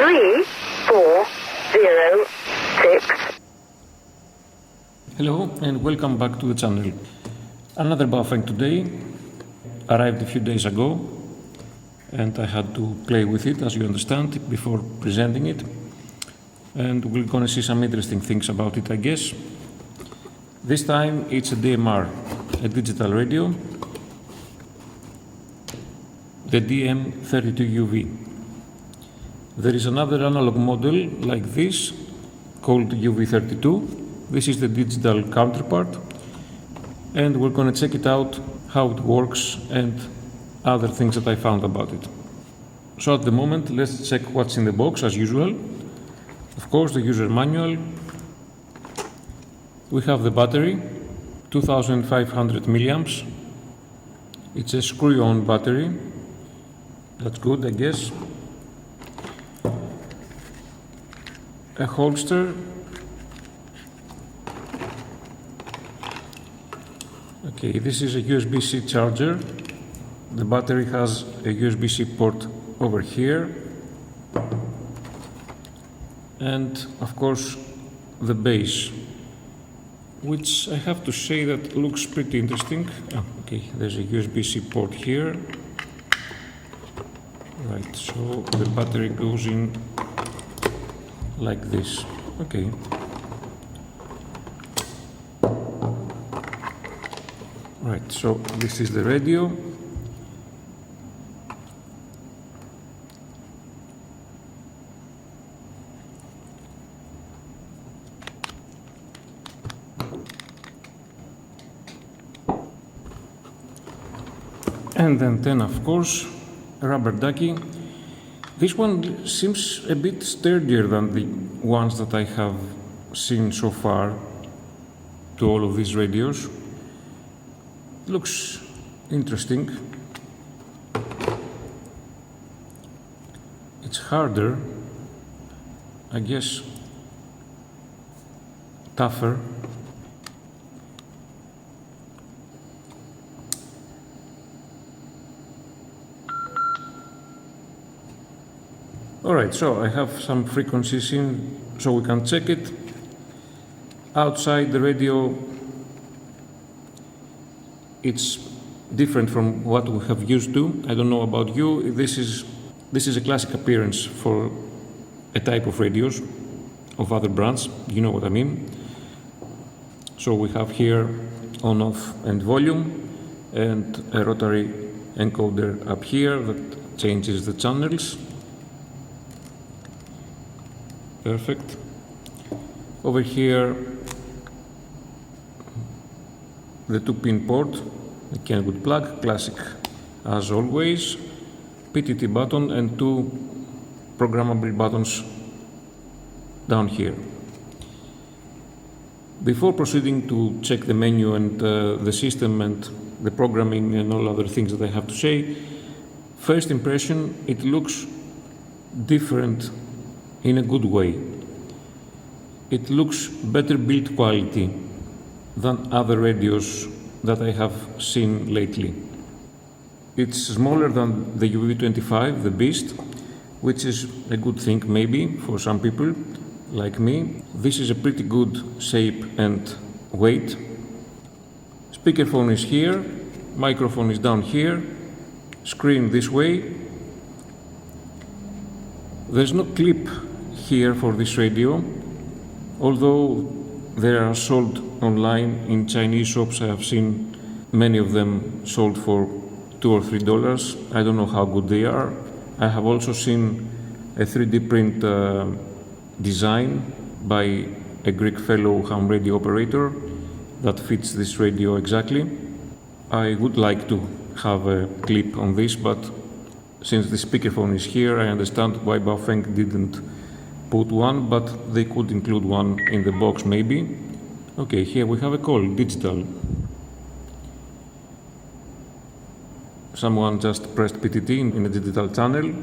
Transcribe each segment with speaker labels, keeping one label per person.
Speaker 1: 3406.
Speaker 2: Hello and welcome back to the channel. Another Baofeng today. Arrived a few days ago and I had to play with it, as you understand, before presenting it. And we're gonna see some interesting things about it, I guess. This time it's a DMR, a digital radio, the DM-32UV. There is another analog model like this called UV32. This is the digital counterpart, and we're going to check it out, how it works and other things that I found about it. So at the moment, let's check what's in the box as usual. Of course, the user manual. We have the battery, 2500 milliamps. It's a screw-on battery. That's good, I guess. A holster. Okay, this is a USB-C charger. The battery has a USB-C port over here. And of course, the base, which I have to say that looks pretty interesting. Oh, okay, there's a USB-C port here. Right, so the battery goes in like this. Okay. Right, so this is the radio. And then of course, a rubber ducky. This one seems a bit sturdier than the ones that I have seen so far to all of these radios. Looks interesting. It's harder, I guess, tougher. Alright, so I have some frequencies in so we can check it. Outside the radio, it's different from what we have used to. I don't know about you. This is a classic appearance for a type of radios of other brands. You know what I mean. So we have here on, off and volume, and a rotary encoder up here that changes the channels. Perfect. Over here, the 2-pin port, the Kenwood plug, classic as always, PTT button and 2 programmable buttons down here. Before proceeding to check the menu and the system and the programming and all other things that I have to say, first impression, it looks different in a good way. It looks better build quality than other radios that I have seen lately. It's smaller than the UV25, the Beast, which is a good thing maybe for some people like me. This is a pretty good shape and weight. Speakerphone is here, microphone is down here, screen this way. There's no clip here for this radio, although they are sold online in Chinese shops. I have seen many of them sold for $2 or $3. I don't know how good they are. I have also seen a 3D print design by a Greek fellow ham radio operator that fits this radio exactly. I would like to have a clip on this, but since the speakerphone is here, I understand why Baofeng didn't put one, but they could include one in the box maybe. Okay, here we have a call, digital. Someone just pressed PTT in a digital channel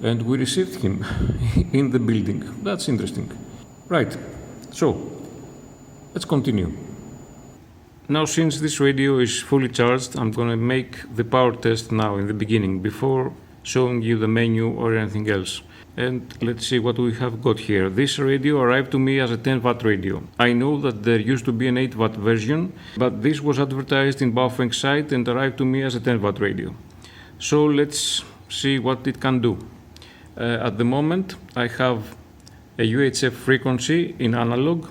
Speaker 2: and we received him in the building. That's interesting. Right, so let's continue. Now, since this radio is fully charged, I'm gonna make the power test now in the beginning, before showing you the menu or anything else. And let's see what we have got here. This radio arrived to me as a 10 watt radio. I know that there used to be an 8 watt version, but this was advertised in Baofeng's site and arrived to me as a 10 watt radio. So let's see what it can do. At the moment, I have a UHF frequency in analog,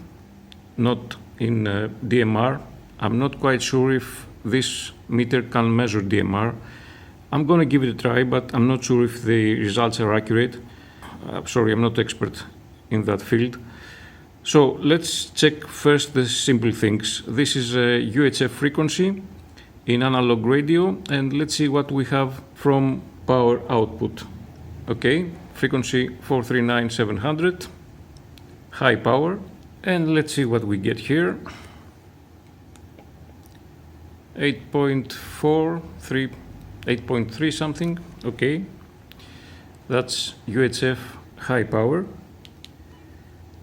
Speaker 2: not in DMR. I'm not quite sure if this meter can measure DMR. I'm going to give it a try, but I'm not sure if the results are accurate. Sorry, I'm not expert in that field. So let's check first the simple things. This is a UHF frequency in analog radio, and let's see what we have from power output. Okay, frequency 439,700, high power, and let's see what we get here. 8.4, 8.3 something, okay. That's UHF high power.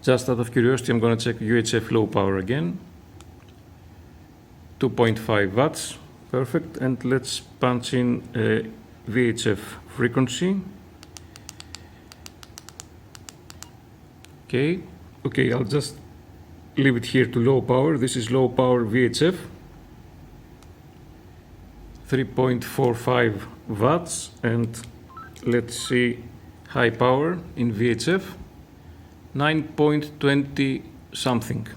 Speaker 2: Just out of curiosity, I'm going to check UHF low power again. 2.5 watts, perfect. And let's punch in a VHF frequency. Okay, I'll just leave it here to low power. This is low power VHF. 3.45 watts, and let's see high power in VHF, 9.20 something.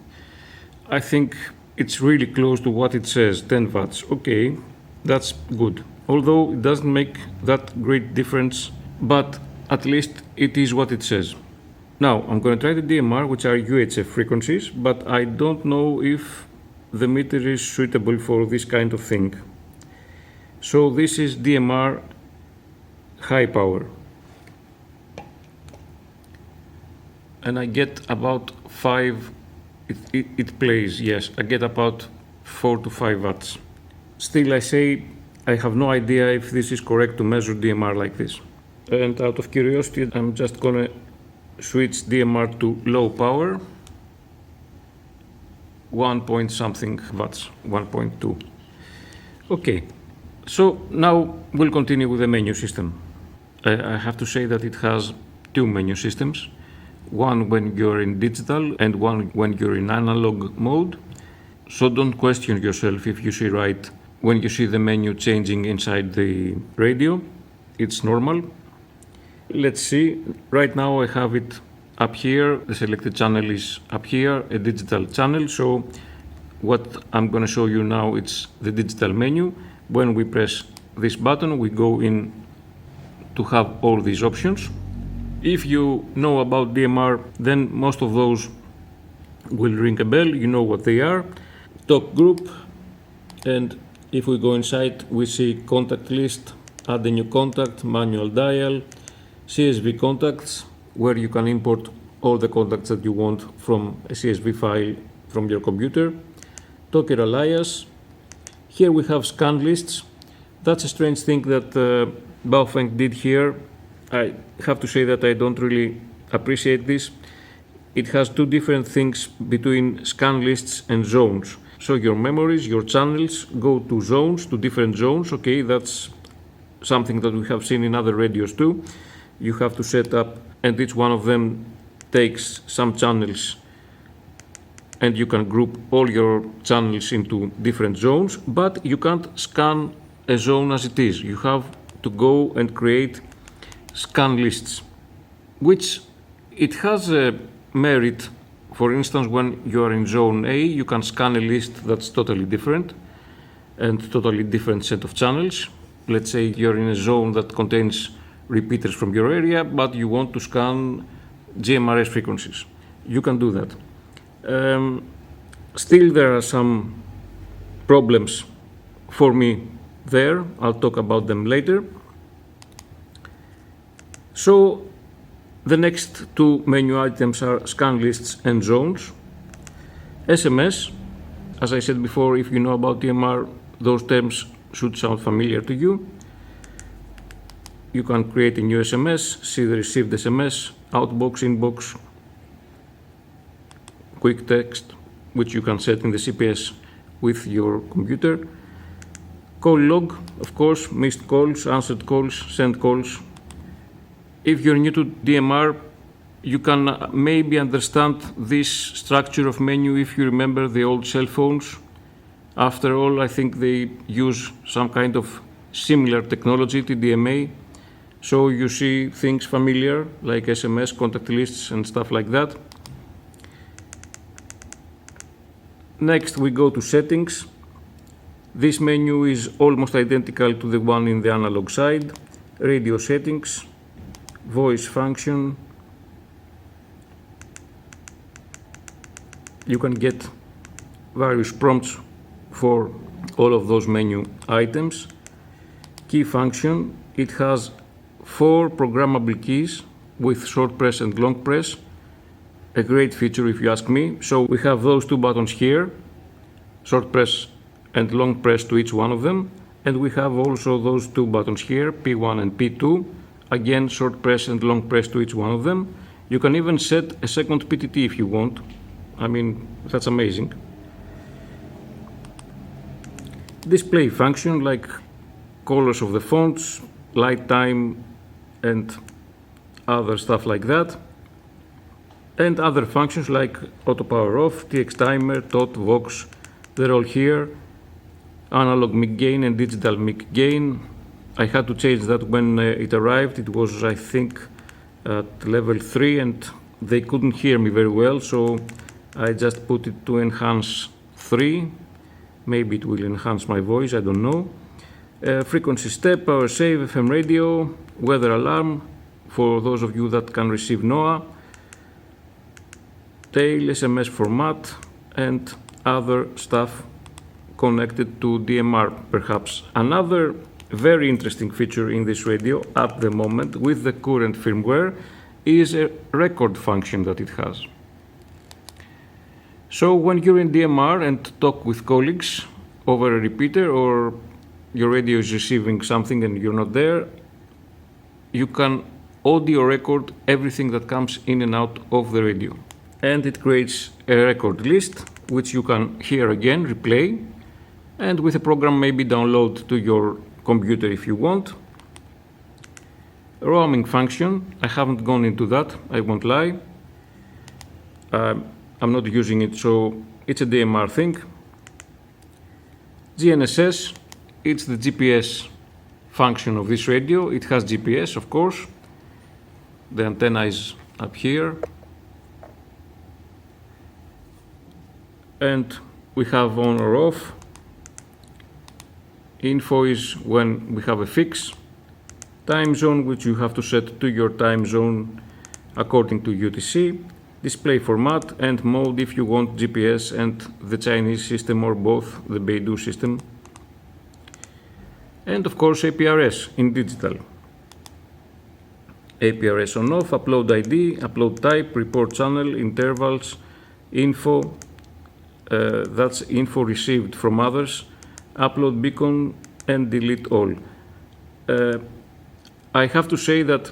Speaker 2: I think it's really close to what it says, 10 watts. Okay, that's good. Although it doesn't make that great difference, but at least it is what it says. Now, I'm going to try the DMR, which are UHF frequencies, but I don't know if the meter is suitable for this kind of thing. So this is DMR high power. And I get about 5, it plays, yes, I get about 4 to 5 watts. Still, I say I have no idea if this is correct to measure DMR like this. And out of curiosity, I'm just gonna switch DMR to low power, 1 point something watts, 1.2. Okay, so now we'll continue with the menu system. I have to say that it has two menu systems, one when you're in digital and one when you're in analog mode. So don't question yourself if you see right when you see the menu changing inside the radio. It's normal. Let's see, right now I have it up here, the selected channel is up here, a digital channel. So what I'm going to show you now, it's the digital menu. When we press this button, we go in to have all these options. If you know about DMR, then most of those will ring a bell. You know what they are. Talk group, and if we go inside, we see contact list, add a new contact, manual dial, CSV contacts, where you can import all the contacts that you want from a CSV file from your computer. Talker alias. Here we have scan lists. That's a strange thing that Baofeng did here. I have to say that I don't really appreciate this. It has two different things between scan lists and zones. So your memories, your channels go to zones, to different zones. Okay, that's something that we have seen in other radios too. You have to set up, and each one of them takes some channels, and you can group all your channels into different zones, but you can't scan a zone as it is. You have to go and create scan lists, which it has a merit. For instance, when you are in zone A, you can scan a list that's totally different and totally different set of channels. Let's say you're in a zone that contains repeaters from your area, but you want to scan GMRS frequencies. You can do that. Still, there are some problems for me there. I'll talk about them later. So the next two menu items are scan lists and zones. SMS, as I said before, if you know about DMR, those terms should sound familiar to you. You can create a new SMS, see the received SMS, outbox, inbox, quick text, which you can set in the CPS with your computer. Call log, of course, missed calls, answered calls, sent calls. If you're new to DMR, you can maybe understand this structure of menu if you remember the old cell phones. After all, I think they use some kind of similar technology, TDMA, so you see things familiar like SMS, contact lists, and stuff like that. Next, we go to settings. This menu is almost identical to the one in the analog side. Radio settings, voice function. You can get various prompts for all of those menu items. Key function, it has 4 programmable keys with short press and long press. A great feature if you ask me. So we have those 2 buttons here, short press and long press to each one of them. And we have also those 2 buttons here, P1 and P2. Again, short press and long press to each one of them. You can even set a second PTT if you want. I mean, that's amazing. Display function like colors of the fonts, light time, and other stuff like that. And other functions like auto power off, TX timer, TOT, Vox, they're all here. Analog mic gain and digital mic gain. I had to change that when it arrived. It was, I think, at level 3 and they couldn't hear me very well, so I just put it to enhance 3. Maybe it will enhance my voice, I don't know. Frequency step, power save, FM radio, weather alarm, for those of you that can receive NOAA. Tail, SMS format, and other stuff connected to DMR, perhaps. Another very interesting feature in this radio at the moment with the current firmware is a record function that it has. So when you're in DMR and talk with colleagues over a repeater or your radio is receiving something and you're not there, you can audio record everything that comes in and out of the radio. And it creates a record list which you can hear again, replay, and with a program maybe download to your computer if you want. Roaming function, I haven't gone into that, I won't lie. I'm not using it, so it's a DMR thing. GNSS, it's the GPS function of this radio. It has GPS, of course. The antenna is up here. And we have on or off. Info is when we have a fix. Time zone, which you have to set to your time zone according to UTC. Display format and mode if you want GPS and the Chinese system or both, the Beidou system. And of course APRS in digital. APRS on off, upload ID, upload type, report channel, intervals, info, that's info received from others, upload beacon and delete all. I have to say that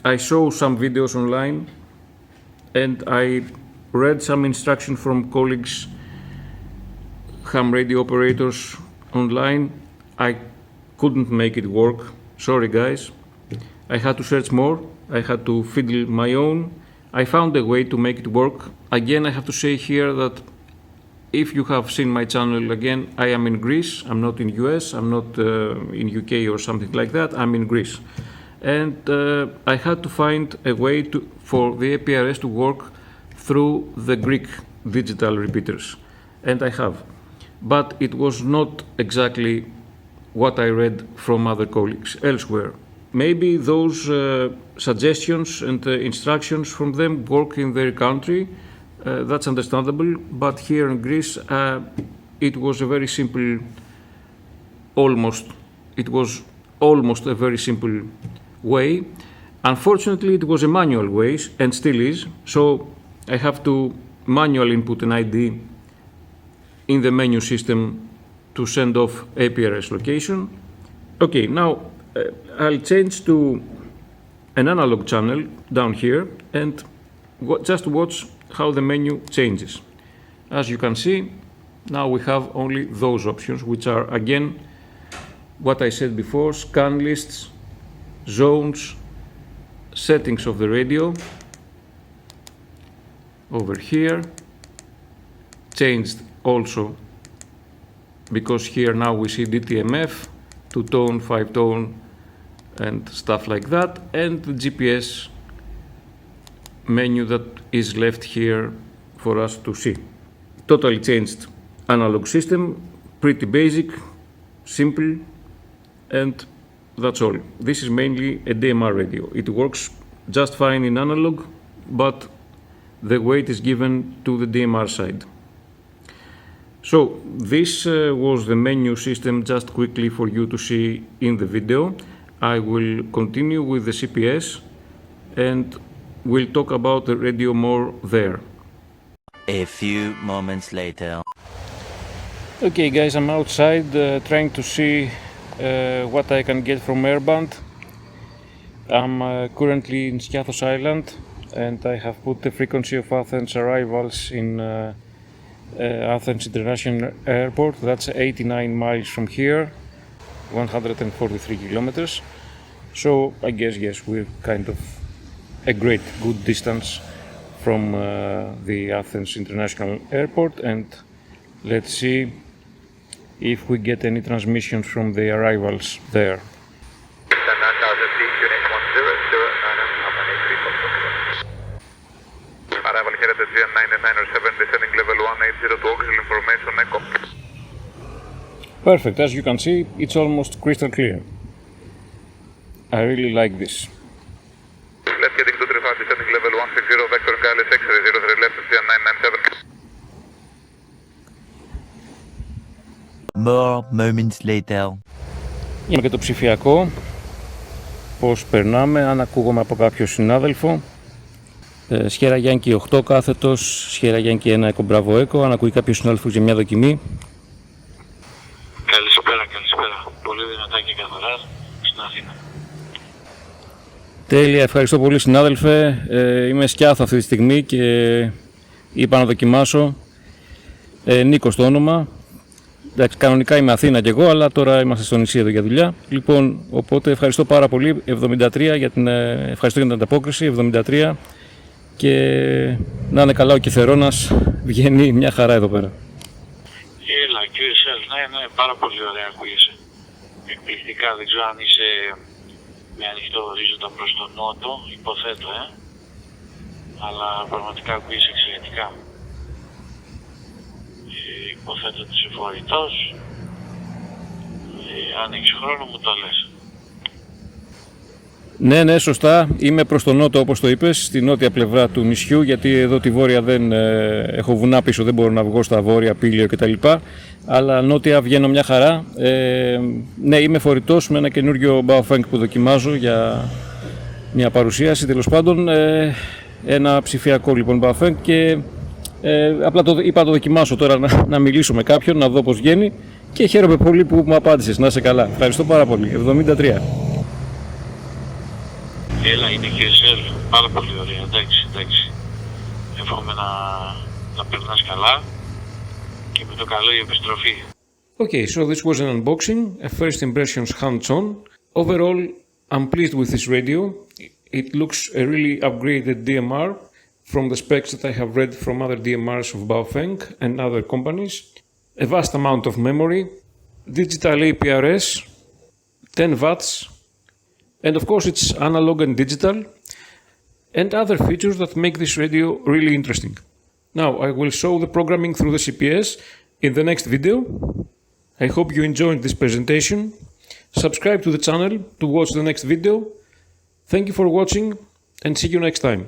Speaker 2: I saw some videos online and I read some instruction from colleagues, ham radio operators online. I couldn't make it work. Sorry guys. I had to search more. I had to fiddle my own. I found a way to make it work. Again, I have to say here that if you have seen my channel, again, I am in Greece. I'm not in US. I'm not in UK or something like that. I'm in Greece. And I had to find a way for the APRS to work through the Greek digital repeaters. And I have. But it was not exactly what I read from other colleagues elsewhere. Maybe those suggestions and instructions from them work in their country. That's understandable. But here in Greece, it was a very simple, it was almost a very simple way. Unfortunately, it was a manual way and still is. So I have to manually input an ID in the menu system to send off APRS location. Okay, now I'll change to an analog channel down here and just watch how the menu changes. As you can see, now we have only those options, which are again what I said before, scan lists, zones, settings of the radio, over here, changed also, because here now we see DTMF, 2-tone, 5-tone, and stuff like that, and the GPS menu that is left here for us to see. Totally changed analog system, pretty basic, simple, and that's all. This is mainly a DMR radio. It works just fine in analog, but the weight is given to the DMR side. So this was the menu system, just quickly for you to see in the video. I will continue with the CPS and we'll talk about the radio more there.
Speaker 1: A few moments later.
Speaker 2: Okay guys, I'm outside trying to see what I can get from Airband. I'm currently in Skiathos Island and I have put the frequency of Athens arrivals in Athens International Airport. That's 89 miles from here, 143 kilometers. So I guess, yes, we're kind of a good distance from the Athens International Airport, and let's see if we get any transmissions from the arrivals there.
Speaker 3: Arrival here at the GN90907, descending level 180 to auxiliary information, echo.
Speaker 2: Perfect, as you can see, it's almost crystal clear. I really like this.
Speaker 3: Left heading 235, descending level 160, vector Gales X-ray 03 left at GN997.
Speaker 1: More moments later.
Speaker 2: Για και το ψηφιακό, πώς περνάμε, αν ακούγομαι από κάποιο συνάδελφο. Σιέρα Γιάνκι 8 κάθετος, Σιέρα Γιάνκι 1 Echo Bravo Echo, αν ακούει κάποιος συνάδελφος για μια δοκιμή.
Speaker 4: Καλησπέρα. Πολύ δυνατά και καθαρά στην Αθήνα.
Speaker 2: Τέλεια, ευχαριστώ πολύ συνάδελφε. Είμαι Σκιάθο αυτή τη στιγμή και είπα να δοκιμάσω. Νίκος το όνομα. Εντάξει, κανονικά είμαι Αθήνα και εγώ, αλλά τώρα είμαστε στο νησί εδώ για δουλειά. Λοιπόν, οπότε ευχαριστώ πάρα πολύ. 73 ευχαριστώ για την ανταπόκριση. 73 και να είναι καλά ο Κιθερώνας. Βγαίνει μια χαρά εδώ πέρα.
Speaker 4: Έλα, κύριε Σέλ, ναι, πάρα πολύ ωραία ακούγεσαι. Εκπληκτικά, δεν ξέρω αν είσαι με ανοιχτό ορίζοντα προς τον νότο, υποθέτω, αλλά πραγματικά ακούγεσαι εξαιρετικά. Υποθέτω ότι είσαι φορητός, αν έχεις χρόνο μου το λες.
Speaker 2: Ναι, σωστά. Είμαι προς τον νότο όπως το είπες, στη νότια πλευρά του νησιού, γιατί εδώ τη βόρεια δεν έχω βουνά πίσω, δεν μπορώ να βγω στα βόρεια, Πήλιο κτλ. Αλλά νότια βγαίνω μια χαρά. Ναι, είμαι φορητός με ένα καινούριο Baofeng που δοκιμάζω για μια παρουσίαση, τέλος πάντων. Ένα ψηφιακό λοιπόν Baofeng και απλά είπα να το δοκιμάσω τώρα, να μιλήσω με κάποιον, να δω πώς βγαίνει και χαίρομαι πολύ που μου απάντησες. Να είσαι καλά. Ευχαριστώ πάρα πολύ. 73.
Speaker 4: Έλα, είναι κύριε Σέλ, πάρα πολύ ωραία, εντάξει. Εύχομαι να περνάς καλά και με το καλό η επιστροφή.
Speaker 2: Okay, so this was an unboxing, a first impressions hands-on. Overall, I'm pleased with this radio. It looks a really upgraded DMR from the specs that I have read from other DMRs of Baofeng and other companies. A vast amount of memory, digital APRS, 10 watts, and of course it's analog and digital, and other features that make this radio really interesting. Now I will show the programming through the CPS in the next video. I hope you enjoyed this presentation. Subscribe to the channel to watch the next video. Thank you for watching and see you next time.